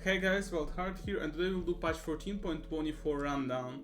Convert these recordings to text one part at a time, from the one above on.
Hey guys, WildHeart here, and today we'll do patch 14.24 rundown.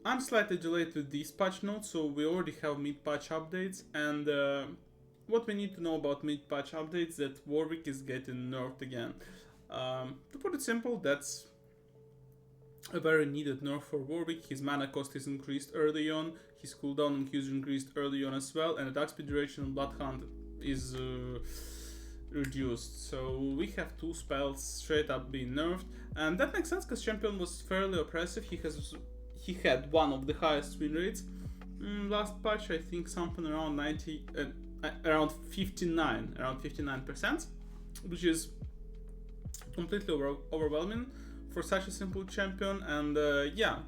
I'm slightly delayed with these patch notes, so we already have mid-patch updates, and what we need to know about mid-patch updates that Warwick is getting nerfed again. To put it simple, that's a very needed nerf for Warwick. His mana cost is increased early on, his cooldown and Q is increased early on as well, and attack speed duration on WildHeart is reduced. So we have two spells straight up being nerfed, and that makes sense because champion was fairly oppressive. He had one of the highest win rates. Last patch, I think something around 59%, which is completely overwhelming for such a simple champion. And yeah,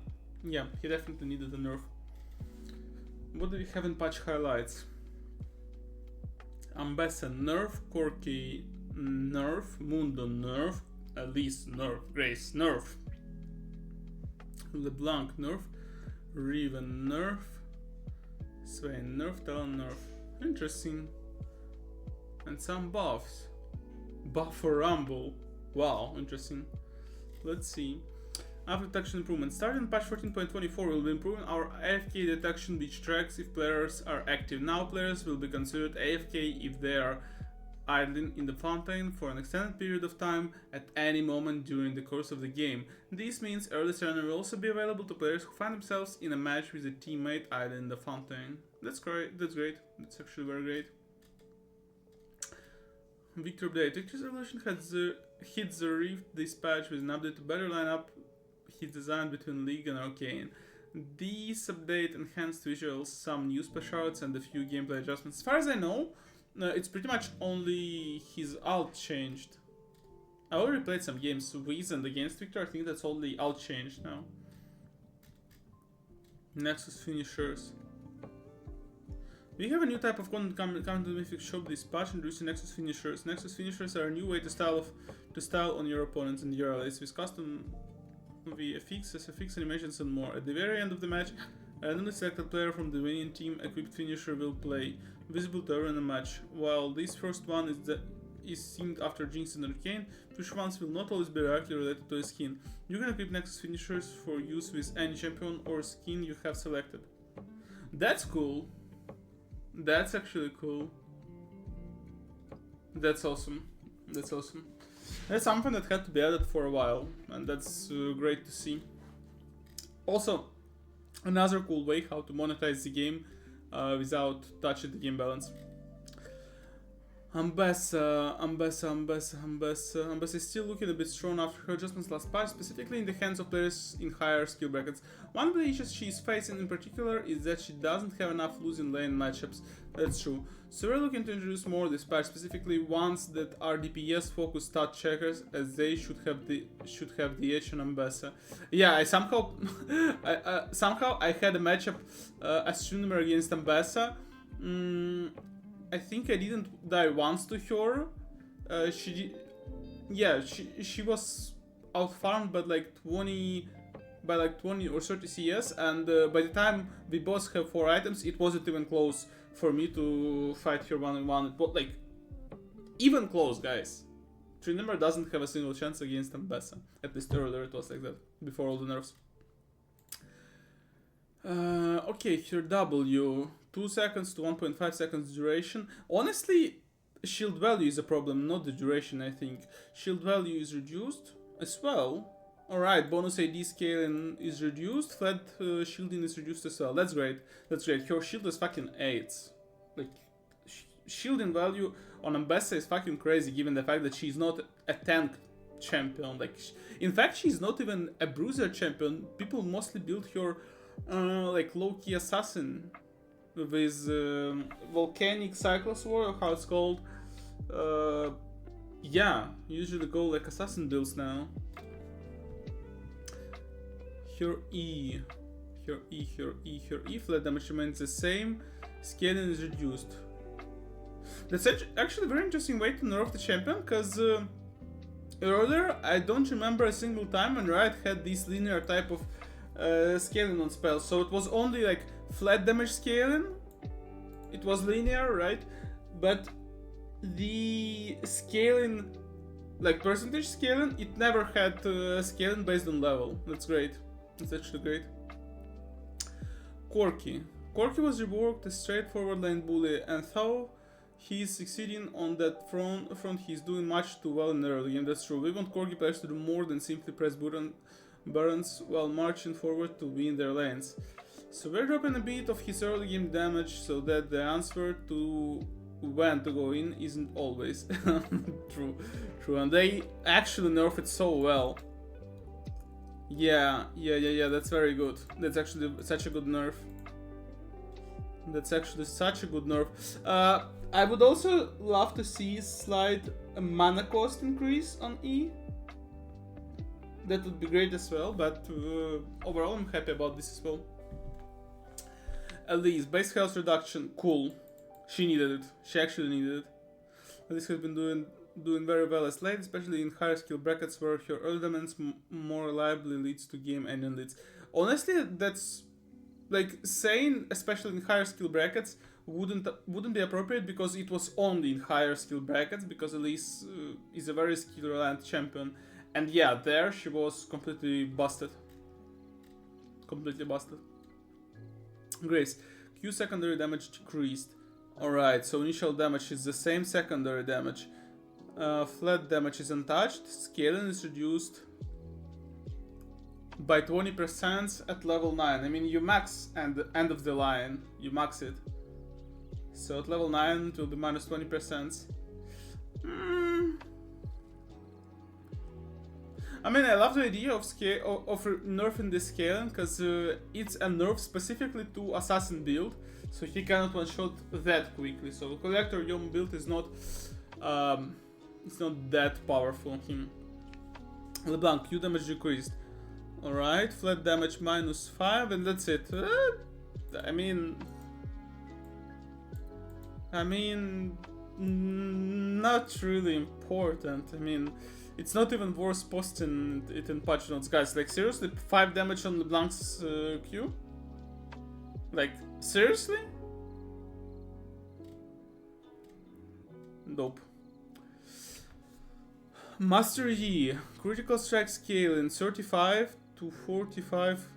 he definitely needed a nerf. What do we have in patch highlights? Ambessa nerf, Corki nerf, Mundo nerf, Elise nerf, Grace nerf, LeBlanc nerf, Riven nerf, Swain nerf, Talon nerf. Interesting. And some buffs. Buff for Rumble. Wow, interesting. Let's see. After detection improvement. Starting patch 14.24, we'll be improving our AFK detection, which tracks if players are active. Now players will be considered AFK if they are idling in the fountain for an extended period of time at any moment during the course of the game. This means early surrender will also be available to players who find themselves in a match with a teammate idling in the fountain. That's great. That's actually very great. Victor update. Victor's evolution hit the Rift this patch with an update to better line up his design between League and Arcane. This update enhanced visuals, some new specials, and a few gameplay adjustments. As far as I know, it's pretty much only his ult changed. I already played some games with and against Victor. I think that's all the ult changed now. Nexus finishers. We have a new type of content coming to the Mythic Shop this patch, introducing Nexus finishers. Nexus finishers are a new way to style on your opponents and your allies with custom VFX, SFX animations and more. At the very end of the match, a randomly selected player from the winning team equipped finisher will play, visible to everyone in the match. While this first one is themed after Jinx and Arcane, future ones will not always be directly related to a skin. You can equip Nexus finishers for use with any champion or skin you have selected. That's cool. That's actually cool. That's awesome. That's awesome. That's something that had to be added for a while, and that's great to see. Also, another cool way how to monetize the game without touching the game balance. Ambessa is still looking a bit strong after her adjustments last patch, specifically in the hands of players in higher skill brackets. One of the issues she is facing in particular is that she doesn't have enough losing lane matchups. That's true. So we're looking to introduce more this patch, specifically ones that are DPS focused stat checkers, as they should have the edge on Ambessa. Yeah, I somehow I had a matchup Astronomer against Ambessa. I think I didn't die once to her. She was outfarmed by like 20 or 30 CS, and by the time we both have 4 items, it wasn't even close for me to fight her one-on-one. But like, even close, guys. Trinimmer doesn't have a single chance against Ambessa. At least earlier it was like that, before all the nerfs. Okay, her W. 2 seconds to 1.5 seconds duration. Honestly, shield value is a problem, not the duration, I think. Shield value is reduced as well. Alright, bonus AD scaling is reduced, flat shielding is reduced as well. That's great, that's great. Her shield is fucking 8. Like, shielding value on Ambessa is fucking crazy, given the fact that she's not a tank champion. Like, in fact, she's not even a bruiser champion. People mostly build her like low-key assassin with volcanic Cyclops War, or how it's called. Yeah, usually go like assassin builds now. Her E, flat damage remains the same, scaling is reduced. That's actually a very interesting way to nerf the champion, because earlier I don't remember a single time when Riot had this linear type of scaling on spells. So it was only like flat damage scaling, it was linear, right? But the scaling like percentage scaling, it never had scaling based on level. That's great. That's actually great. Corky. Corky was reworked a straightforward lane bully, and though he's succeeding on that front, he's doing much too well in the early game. That's true. We want Corky players to do more than simply press buttons while marching forward to win their lanes. So we're dropping a bit of his early game damage so that the answer to when to go in isn't always. True, and they actually nerf it so well. Yeah, that's very good. That's actually such a good nerf. I would also love to see slight mana cost increase on E. That would be great as well, but overall I'm happy about this as well. Elise, base health reduction, cool. She needed it. She actually needed it. Elise has been doing very well as late, especially in higher skill brackets where her early dominance more reliably leads to game ending leads. Honestly, that's like saying, especially in higher skill brackets, wouldn't be appropriate because it was only in higher skill brackets because Elise is a very skill reliant champion, and yeah, there she was completely busted. Grace, Q secondary damage decreased. Alright, so initial damage is the same secondary damage. Flat damage is untouched. Scaling is reduced by 20% at level 9. I mean, you max and the end of the line. You max it. So at level 9 it will be minus 20%. I mean, I love the idea of nerfing the scaling because it's a nerf specifically to assassin build, so he cannot one-shot that quickly. So collector Yom build is not, it's not that powerful on him. LeBlanc, Q damage decreased. Alright, flat damage minus 5, and that's it. I mean, not really important. I mean, it's not even worth posting it in patch notes, guys. Like, seriously, 5 damage on LeBlanc's Q? Like, seriously? Dope. Master Yi, critical strike scale in 35 to 45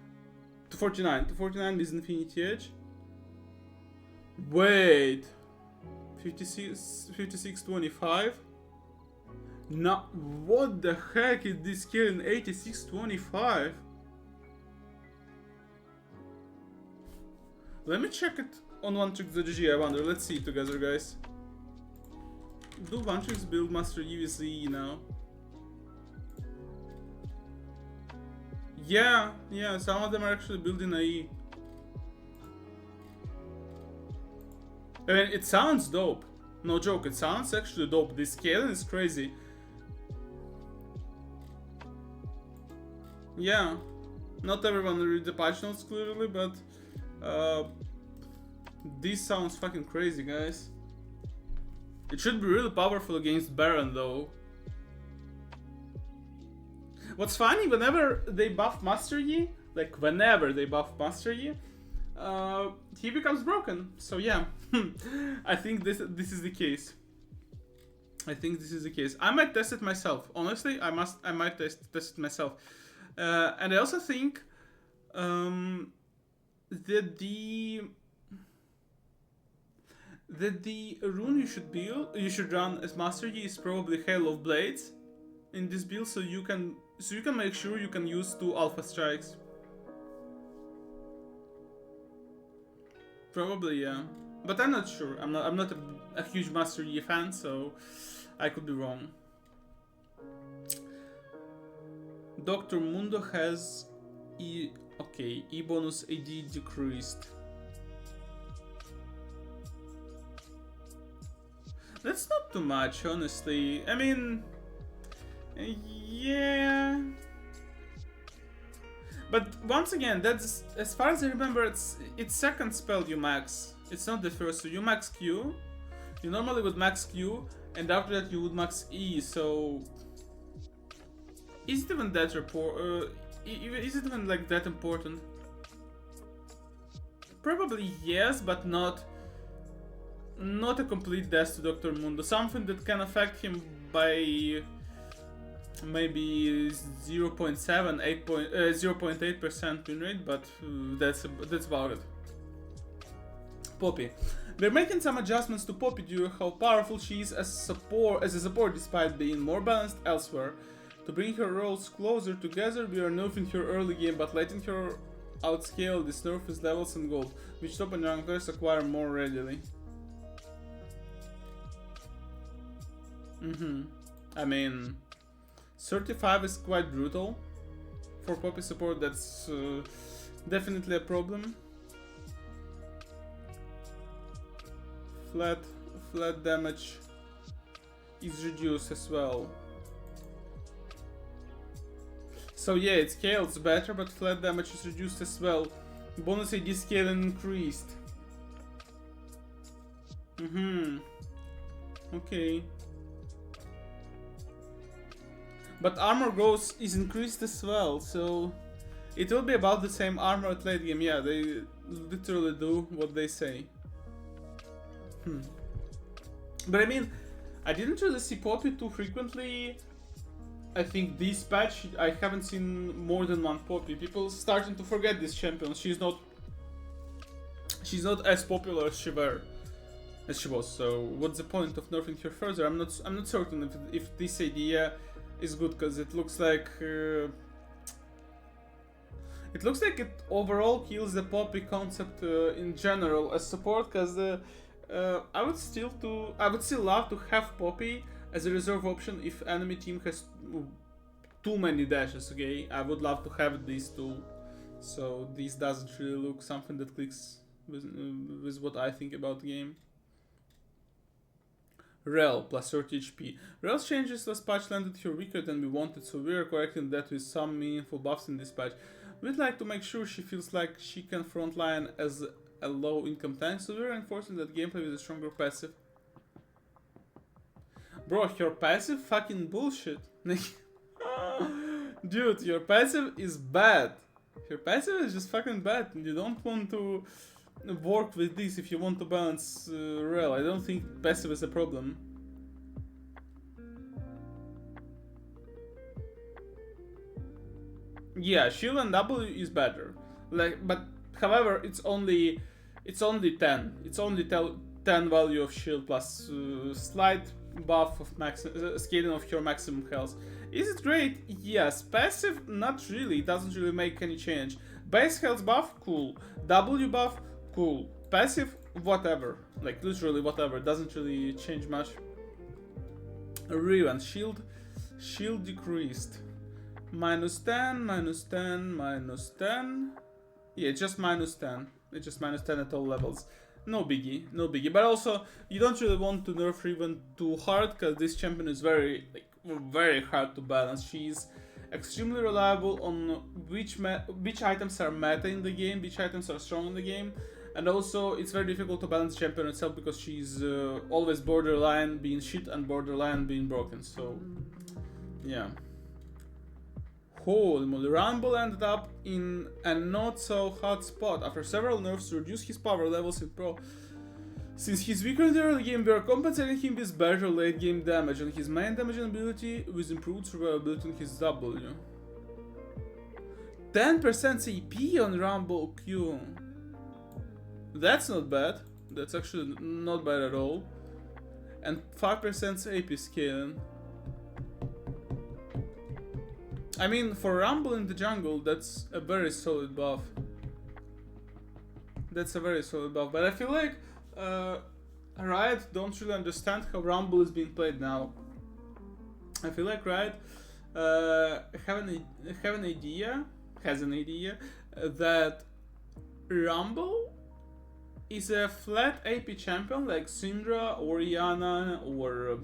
to 49. To 49 is Infinity Edge. Wait. 56 25. Now, what the heck is this scale in 86 25? Let me check it on OneTricks.gg, I wonder. Let's see it together, guys. Do OneTricks build Master Yi with E now? Yeah, some of them are actually building a E. I mean, it sounds dope. No joke, it sounds actually dope. This scaling is crazy. Yeah, not everyone read the patch notes clearly, but this sounds fucking crazy, guys. It should be really powerful against Baron, though. What's funny, whenever they buff Master Yi, like whenever they buff Master Yi, he becomes broken. So yeah, I think this is the case. I might test it myself. Honestly, I might test it myself. And I also think that the rune you should run as Master Yi is probably Hail of Blades in this build, so you can make sure you can use 2 Alpha Strikes. Probably, yeah, but I'm not sure. I'm not a huge Master Yi fan, so I could be wrong. Dr. Mundo has E bonus AD decreased. That's not too much, honestly. I mean, yeah. But once again, that's, as far as I remember, it's second spell you max. It's not the first. So you max Q. You normally would max Q, and after that you would max E. So is it even that is it even like that important? Probably yes, but not a complete death to Dr. Mundo. Something that can affect him by maybe 0.8% win rate, but that's about it. Poppy. We're making some adjustments to Poppy due to how powerful she is as a support despite being more balanced elsewhere. To bring her roles closer together, we are nerfing her early game but letting her outscale this nerf with levels and gold, which top and young players acquire more readily. I mean, 35 is quite brutal. For Poppy support, that's definitely a problem. Flat damage is reduced as well. So yeah, it scales better, but flat damage is reduced as well. Bonus AD scaling increased. Okay. But armor growth is increased as well, so it will be about the same armor at late game. Yeah, they literally do what they say. But I mean, I didn't really see Poppy too frequently. I think this patch, I haven't seen more than one Poppy. People starting to forget this champion. She's not as popular as she was. So what's the point of nerfing her further? I'm not certain if this idea is good, because it looks like it overall kills the Poppy concept in general as support. Because I would still love to have Poppy as a reserve option if enemy team has too many dashes. Okay, I would love to have these two. So this doesn't really look something that clicks with what I think about the game. Rel plus 30 HP. Rel's changes last patch landed her weaker than we wanted, so we are correcting that with some meaningful buffs in this patch. We'd like to make sure she feels like she can frontline as a low income tank, so we're reinforcing that gameplay with a stronger passive. Bro, your passive fucking bullshit. Dude, your passive is bad. Your passive is just fucking bad, and you don't want to work with this if you want to balance Rel. I don't think passive is a problem. Yeah, shield and W is better. But however, it's only 10. It's only 10 value of shield plus slight buff of scaling of your maximum health. Is it great? Yes. Passive, not really. It doesn't really make any change. Base health buff, cool. W buff, cool. Passive, whatever. Like literally whatever. Doesn't really change much. Riven, shield decreased. -10, -10, -10. Yeah, just -10. It's just -10 at all levels. No biggie, no biggie. But also, you don't really want to nerf Riven too hard, because this champion is very hard to balance. She's extremely reliable on which items are meta in the game, which items are strong in the game, and also it's very difficult to balance the champion itself because she's always borderline being shit and borderline being broken. So, yeah. Holy moly, Rumble ended up in a not so hot spot. After several nerfs to reduce his power levels in Pro. Since he's weaker in the early game, we are compensating him with better late game damage on his main damage and ability with improved survivability on his W. 10% CP on Rumble Q. That's not bad. That's actually not bad at all. And 5% AP scaling. I mean, for Rumble in the jungle, that's a very solid buff. That's a very solid buff. But I feel like Riot don't really understand how Rumble is being played now. I feel like Riot has an idea that Rumble is a flat AP champion like Syndra or Iana or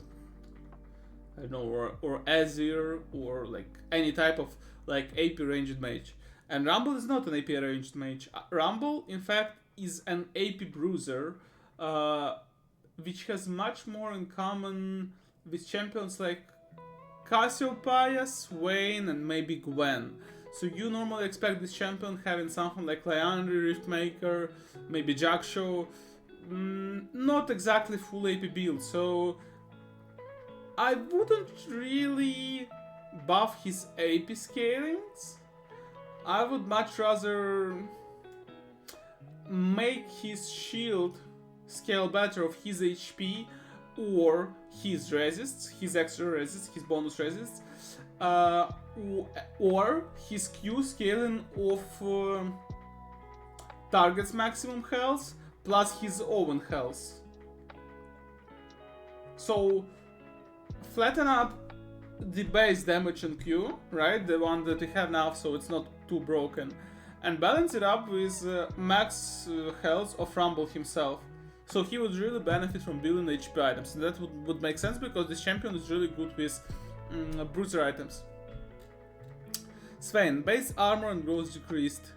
I don't know, or Azir, or like any type of like AP ranged mage. And Rumble is not an AP ranged mage. Rumble, in fact, is an AP bruiser, which has much more in common with champions like Cassiopeia, Swain, and maybe Gwen. So you normally expect this champion having something like Liandry, Riftmaker, maybe Jackshaw, not exactly full AP build. So I wouldn't really buff his AP scalings. I would much rather make his shield scale better of his HP or his resists, his extra resists, his bonus resists, or his Q scaling of target's maximum health plus his own health. So flatten up the base damage on Q, right? The one that we have now, so it's not too broken. And balance it up with max health of Rumble himself. So he would really benefit from building HP items. And that would make sense because this champion is really good with bruiser items. Swain, base armor and growth decreased.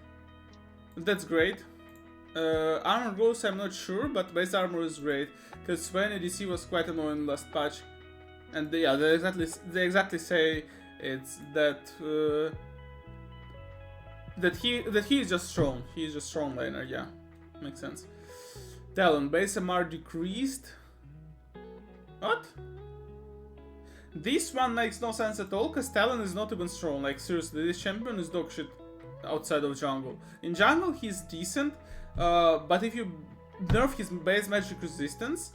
That's great. Armor growth I'm not sure, but base armor is great. Because Swain ADC was quite annoying last patch. And yeah, they exactly say it's that that he is just strong. He is just strong laner, yeah. Makes sense. Talon, base MR decreased. What? This one makes no sense at all, because Talon is not even strong. Like, seriously, this champion is dog shit outside of jungle. In jungle, he's decent, but if you nerf his base magic resistance,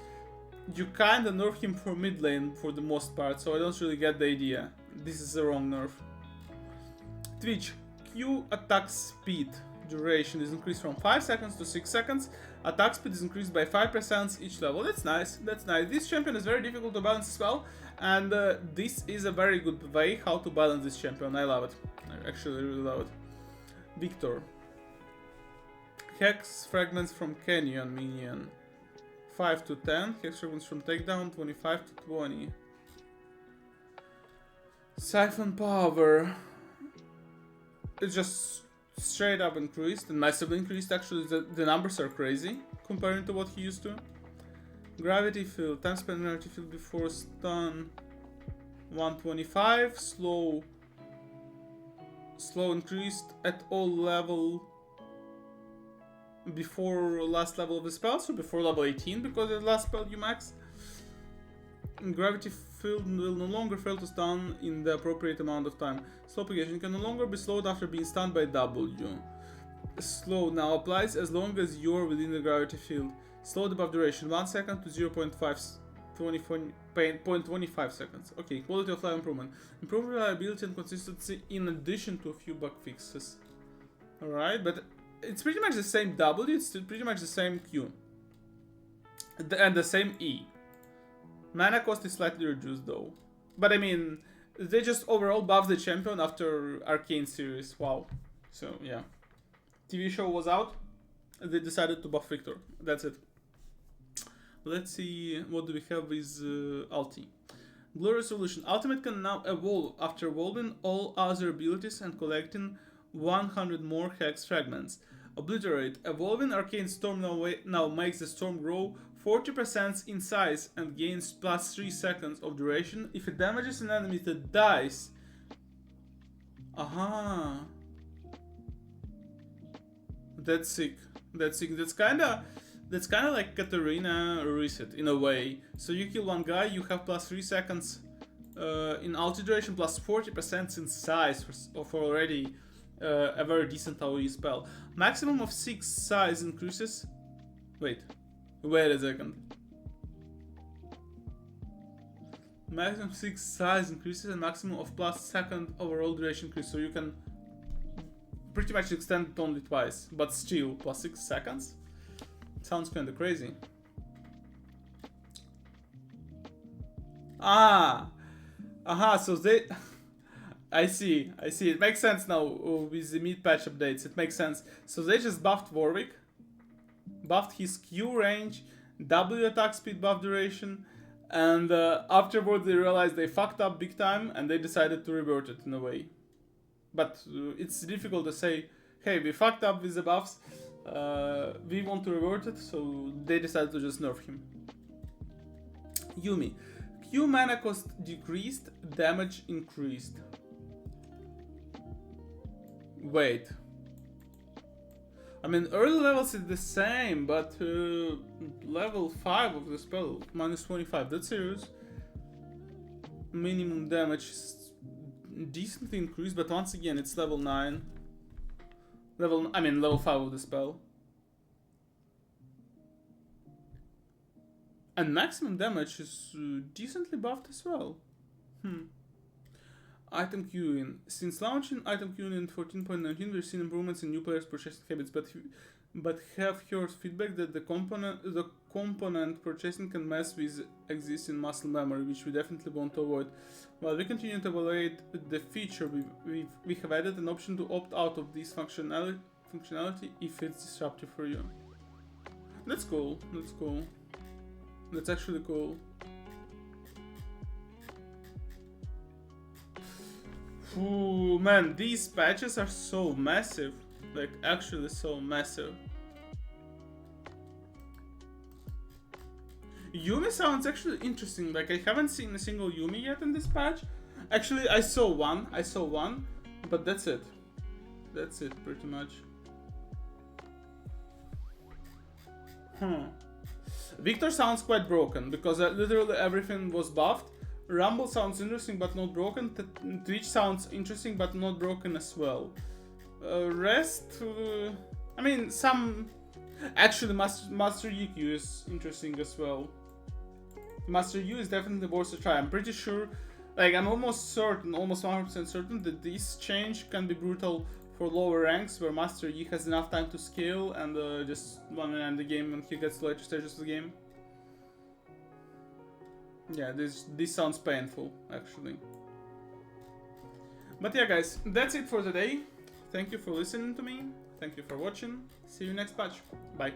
you kinda nerf him for mid lane for the most part, so I don't really get the idea. This is the wrong nerf. Twitch, Q attack speed duration is increased from 5 seconds to 6 seconds. Attack speed is increased by 5% each level. That's nice, that's nice. This champion is very difficult to balance as well, and this is a very good way how to balance this champion. I love it. I actually really love it. Victor. Hex fragments from Canyon minion. 5 to 10. Hex fragments from takedown 25 to 20. Siphon power. It's just straight up increased and massively increased. Actually, the numbers are crazy comparing to what he used to. Gravity field. Time spent in gravity field before stun 125. Slow increased at all level before last level of the spell, so before level 18, because the last spell you max. Gravity field will no longer fail to stun in the appropriate amount of time. Slow propagation can no longer be slowed after being stunned by W. Slow now applies as long as you're within the gravity field. Slow debuff duration 1 second to 0.25 seconds. Okay, quality of life improvement. Improve reliability and consistency in addition to a few bug fixes. Alright, but it's pretty much the same W, it's pretty much the same Q. And the same E. Mana cost is slightly reduced though. But I mean, they just overall buffed the champion after Arcane series. Wow. So yeah. TV show was out. They decided to buff Victor. That's it. Let's see what do we have with Ulti. Glorious Evolution. Ultimate can now evolve after evolving all other abilities and collecting 100 more Hex fragments. Obliterate. Evolving Arcane Storm now makes the storm grow 40% in size and gains plus 3 seconds of duration if it damages an enemy that dies. Aha. That's sick. That's sick. That's kinda like Katarina Reset in a way. So you kill one guy, you have plus 3 seconds in ulti duration, plus 40% in size for already a very decent AoE spell. Maximum of 6 size increases. Wait a second. Maximum 6 size increases and maximum of plus second overall duration increase. So you can pretty much extend it only twice, but still plus 6 seconds. Sounds kinda crazy. So they... I see. It makes sense now with the mid-patch updates. It makes sense. So they just buffed Warwick, buffed his Q range, W attack speed, buff duration, and afterward they realized they fucked up big time and they decided to revert it in a way. But it's difficult to say, hey, we fucked up with the buffs, we want to revert it, so they decided to just nerf him. Yumi. Q mana cost decreased, damage increased. Wait. I mean, early levels is the same, but level 5 of the spell, minus 25, that's serious. Minimum damage, decently increased, but once again, it's level 9. Level 5 of the spell. And maximum damage is decently buffed as well. Item queuing. Since launching item queuing in 14.19, we've seen improvements in new players' purchasing habits, but have heard feedback that the component purchasing can mess with existing muscle memory, which we definitely want to avoid. While we continue to evaluate the feature, we have added an option to opt out of this functionality if it's disruptive for you. That's cool. That's cool. That's actually cool. Ooh, man, these patches are so massive. Like, actually so massive. Yumi sounds actually interesting. Like, I haven't seen a single Yumi yet in this patch. Actually, I saw one, but that's it. That's it, pretty much. Victor sounds quite broken, because literally everything was buffed. Rumble sounds interesting, but not broken. Twitch sounds interesting, but not broken as well. Rest... I mean, some... Actually, Master EQ is interesting as well. Master U is definitely worth a try. I'm pretty sure... Like, I'm almost certain, almost 100% certain that this change can be brutal for lower ranks, where Master Yi has enough time to scale and just want to end the game when he gets to later stages of the game. Yeah, this sounds painful, actually. But yeah, guys, that's it for today. Thank you for listening to me. Thank you for watching. See you next patch. Bye.